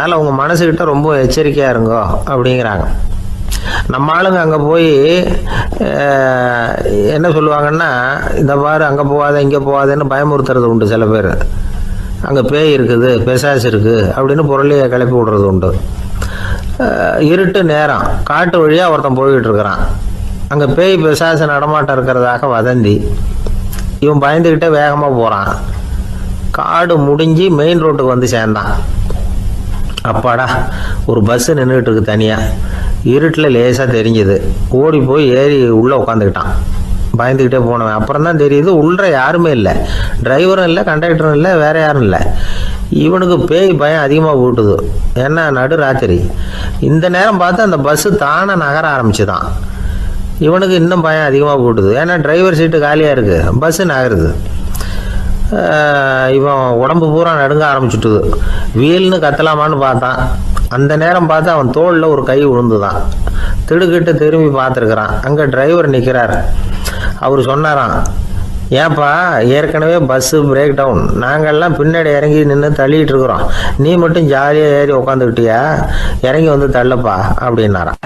அதனால் உங்கள் மனசுக்கிட்ட ரொம்ப எச்சரிக்கையாக இருங்கோ அப்படிங்கிறாங்க. நம்ம ஆளுங்க அங்கே போய் என்ன சொல்லுவாங்கன்னா, இந்த பாரு அங்கே போகாத இங்கே போகாதன்னு பயமுறுத்துறது உண்டு. சில பேர் அங்கே பேய் இருக்குது, பிசாசு இருக்குது அப்படின்னு பொருளையை கிளப்பி விடுறது உண்டு. இருட்டு நேரம் காட்டு வழியாக ஒருத்தன் போய்கிட்டு இருக்கிறான். அங்கே பேய் பிசாசு நடமாட்டம் இருக்கிறதாக வதந்தி. இவன் பயந்துக்கிட்டே வேகமாக போகிறான். காடு முடிஞ்சு மெயின் ரோட்டுக்கு வந்து சேர்ந்தான். அப்பாடா, ஒரு பஸ்ஸு நின்றுட்டு இருக்கு தனியாக. இருட்டில் லேசாக தெரிஞ்சுது. ஓடி போய் ஏறி உள்ளே உட்காந்துக்கிட்டான். பயந்துக்கிட்டே போனவன் அப்புறம் தான் தெரியுது உள்ள யாருமே இல்லை. டிரைவரும் இல்லை, கண்டக்டரும் இல்லை, வேற யாரும் இல்லை. இவனுக்கு பேய் பயம் அதிகமாக போட்டுது. ஏன்னா நடு ராத்திரி. இந்த நேரம் பார்த்து அந்த பஸ்ஸு தானே நகர ஆரம்பிச்சுதான். இவனுக்கு இன்னும் பயம் அதிகமாக போட்டுது. ஏன்னா டிரைவர் சீட்டு காலியாக இருக்குது, பஸ்ஸு நகருது. இவன் உடம்பு பூரா நடுங்க ஆரம்பிச்சுட்டுது. வீல்னு கத்தலாமான்னு பார்த்தான். அந்த நேரம் பார்த்து அவன் தோளில் ஒரு கை விழுந்துதான். திடுக்கிட்டு திரும்பி பார்த்துருக்குறான். அங்கே டிரைவர் நிற்கிறார். அவர் சொன்னாராம், ஏன்பா ஏற்கனவே பஸ்ஸு பிரேக் டவுன், நாங்கள்லாம் பின்னாடி இறங்கி நின்று தள்ளிட்டு இருக்கிறோம், நீ மட்டும் ஜாலியாக ஏறி உக்காந்துக்கிட்டியா, இறங்கி வந்து தள்ளுப்பா அப்படின்னாராம்.